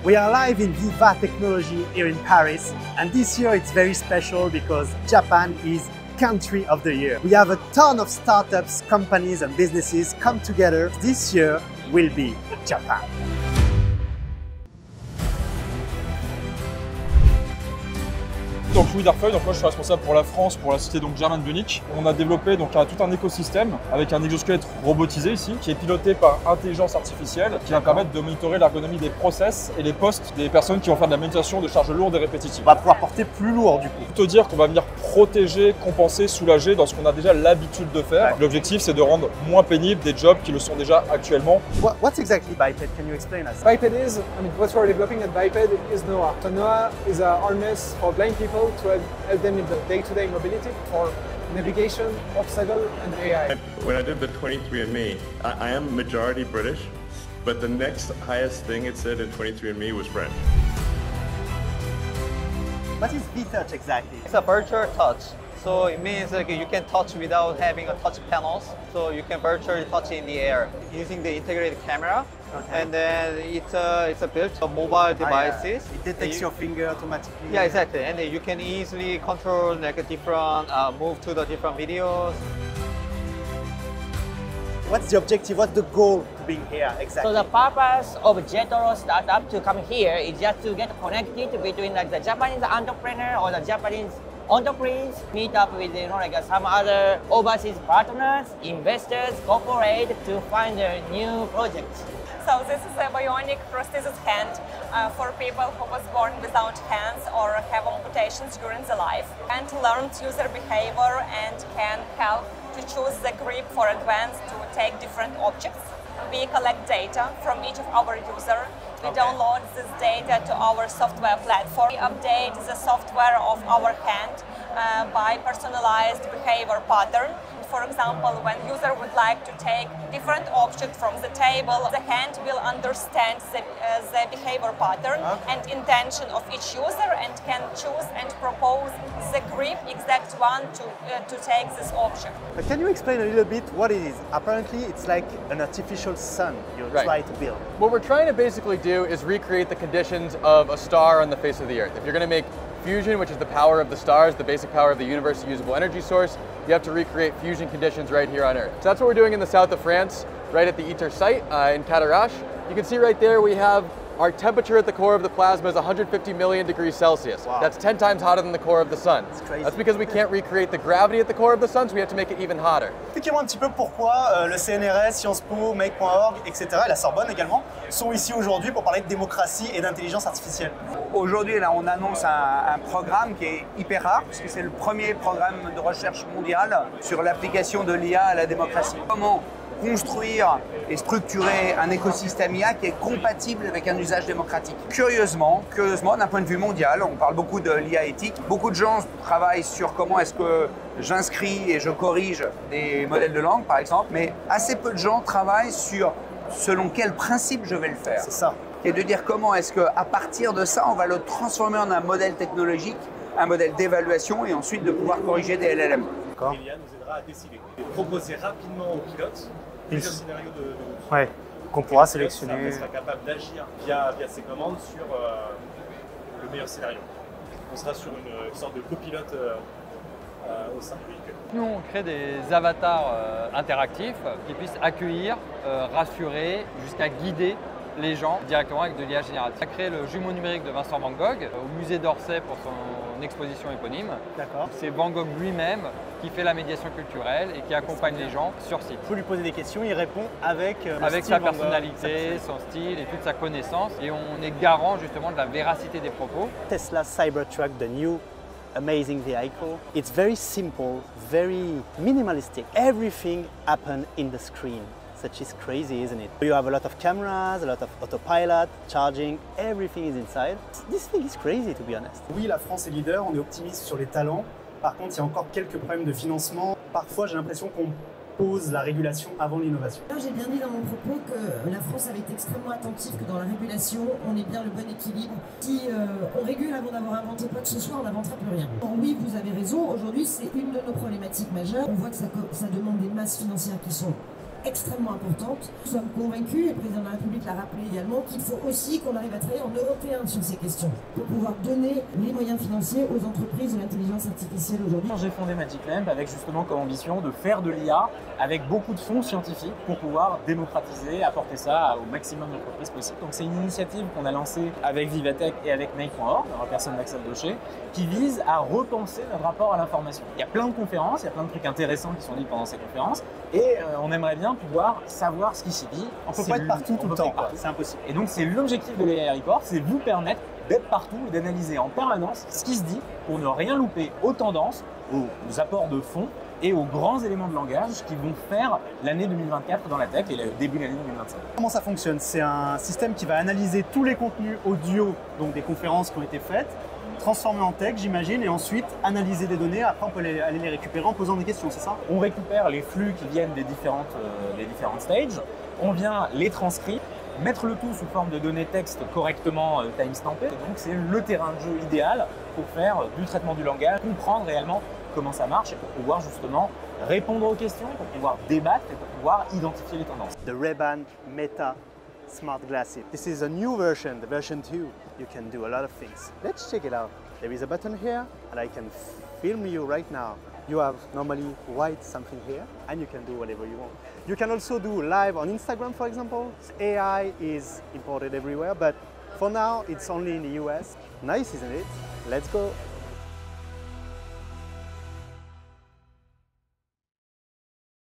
We are live in Viva Technology here in Paris, and this year it's very special because Japan is Country of the Year. We have a ton of startups, companies and businesses come together. This year will be Japan. Donc Louis Darfeuille, donc moi je suis responsable pour la France, pour la société donc German Bionic. On a développé donc tout un écosystème avec un exosquelette robotisé ici, qui est piloté par intelligence artificielle, qui va permettre de monitorer l'ergonomie des process et les postes des personnes qui vont faire de la manutention de charges lourdes et répétitives. On va pouvoir porter plus lourd du coup. Plutôt dire qu'on va venir protéger, compenser, soulager dans ce qu'on a déjà l'habitude de faire. L'objectif c'est de rendre moins pénibles des jobs qui le sont déjà actuellement. What's exactly Biped? Can you explain us? Biped is, what we're developing at Biped is NOAA. So NOAA is a harness for blind people to help them in the day-to-day mobility for navigation, obstacle and AI. When I did the 23andMe, I am majority British, but the next highest thing it said in 23andMe was French. What is V-Touch exactly? It's a virtual touch. So it means like you can touch without having a touch panels. So you can virtually touch in the air using the integrated camera. Okay. And then it's a built mobile devices. It detects your finger automatically. Yeah, exactly. And then you can easily control like a different move to the different videos. What's the objective? What's the goal to being here exactly? So the purpose of Jetoro startup to come here is just to get connected between like the Japanese entrepreneur or the Japanese entreprise, meet up with like some other overseas partners, investors, corporate to find new projects. So this is a bionic prosthesis hand for people who was born without hands or have amputations during the life, and learned user behavior and can help to choose the grip for advance to take different objects. We collect data from each of our users. We download this data to our software platform. We update the software of our hand by personalized behavior pattern. For example, when user would like to take different objects from the table, the hand will understand the behavior pattern and intention of each user and can choose and propose the grip exact one to take this object. But can you explain a little bit what it is? Apparently it's like an artificial sun you try to build. What we're trying to basically do is recreate the conditions of a star on the face of the Earth. If you're going to make fusion, which is the power of the stars, the basic power of the universe, usable energy source, you have to recreate fusion conditions right here on Earth. So that's what we're doing in the south of France, right at the ITER site in Cadarache. You can see right there we have our temperature at the core of the plasma is 150 million degrees Celsius. Wow. That's 10 times hotter than the core of the sun. That's crazy. That's because we can't recreate the gravity at the core of the sun, so we have to make it even hotter. Expliquez-moi un petit peu pourquoi le CNRS, Sciences Po, Make.org, etc. et la Sorbonne également sont ici aujourd'hui pour parler de démocratie et d'intelligence artificielle. Aujourd'hui, là, on annonce un programme qui est hyper rare, puisque c'est le premier programme de recherche mondial sur l'application de l'IA à la démocratie. Comment construire et structurer un écosystème IA qui est compatible avec un usage démocratique. Curieusement, d'un point de vue mondial, on parle beaucoup de l'IA éthique. Beaucoup de gens travaillent sur comment est-ce que j'inscris et je corrige des modèles de langue, par exemple, mais assez peu de gens travaillent sur selon quel principe je vais le faire. C'est ça. Et de dire comment est-ce qu'à partir de ça, on va le transformer en un modèle technologique, un modèle d'évaluation et ensuite de pouvoir corriger des LLM. L'IA nous aidera à décider et proposer rapidement aux pilotes plusieurs scénarios de route. Ouais, qu'on pourra Le pilote sélectionner. sera capable d'agir via ses commandes sur le meilleur scénario. On sera sur une sorte de copilote au sein du véhicule. Nous, on crée des avatars interactifs qui puissent accueillir, rassurer, jusqu'à guider les gens directement avec de l'IA générative. On a créé le jumeau numérique de Vincent Van Gogh au musée d'Orsay pour son exposition éponyme. D'accord. C'est Van Gogh lui-même qui fait la médiation culturelle et qui accompagne les gens sur site. Il faut lui poser des questions, il répond avec Avec style sa Van Gogh, personnalité, son style et toute sa connaissance. Et on est garant justement de la véracité des propos. Tesla Cybertruck, the new amazing vehicle. It's very simple, very minimalistic. Everything happens in the screen. Such is crazy, isn't it? You have a lot of cameras, a lot of autopilot, charging, everything is inside. This thing is crazy, to be honest. Oui, la France est leader, on est optimiste sur les talents. Par contre, il y a encore quelques problèmes de financement. Parfois, j'ai l'impression qu'on pose la régulation avant l'innovation. J'ai bien dit dans mon propos que la France avait été extrêmement attentive, que dans la régulation, on est bien le bon équilibre. Si on régule avant d'avoir inventé quoi que ce soit, on n'inventera plus rien. Alors oui, vous avez raison, aujourd'hui c'est une de nos problématiques majeures. On voit que ça demande des masses financières qui sont extrêmement importante. Nous sommes convaincus, et le président de la République l'a rappelé également, qu'il faut aussi qu'on arrive à travailler en européen sur ces questions pour pouvoir donner les moyens financiers aux entreprises de l'intelligence artificielle aujourd'hui. J'ai fondé Magic Lamp avec justement comme ambition de faire de l'IA avec beaucoup de fonds scientifiques pour pouvoir démocratiser, apporter ça au maximum d'entreprises possible. Donc c'est une initiative qu'on a lancée avec Vivatech et avec Make.org, en personne d'Axel Docher, qui vise à repenser notre rapport à l'information. Il y a plein de conférences, il y a plein de trucs intéressants qui sont dits pendant ces conférences et on aimerait bien pouvoir savoir ce qui s'y dit. On peut pas être partout tout le temps, c'est impossible. Et donc c'est l'objectif de l'AI Report, c'est vous permettre d'être partout et d'analyser en permanence ce qui se dit pour ne rien louper aux tendances, aux apports de fonds et aux grands éléments de langage qui vont faire l'année 2024 dans la tech et le début de l'année 2025. Comment ça fonctionne? C'est un système qui va analyser tous les contenus audio, donc des conférences qui ont été faites, transformer en texte, j'imagine, et ensuite analyser des données. Après, on peut aller les récupérer en posant des questions, c'est ça? On récupère les flux qui viennent des différentes stages, on vient les transcrire, mettre le tout sous forme de données texte correctement timestampées. Donc c'est le terrain de jeu idéal pour faire du traitement du langage, comprendre réellement comment ça marche et pour pouvoir justement répondre aux questions, pour pouvoir débattre et pour pouvoir identifier les tendances. The Ray-Ban Meta Smart Glasses. This is a new version, the version 2. You can do a lot of things. Let's check it out. There is a button here and I can film you right now. You have normally white something here and you can do whatever you want. You can also do live on Instagram, for example. AI is imported everywhere, but for now it's only in the US. Nice, isn't it? Let's go.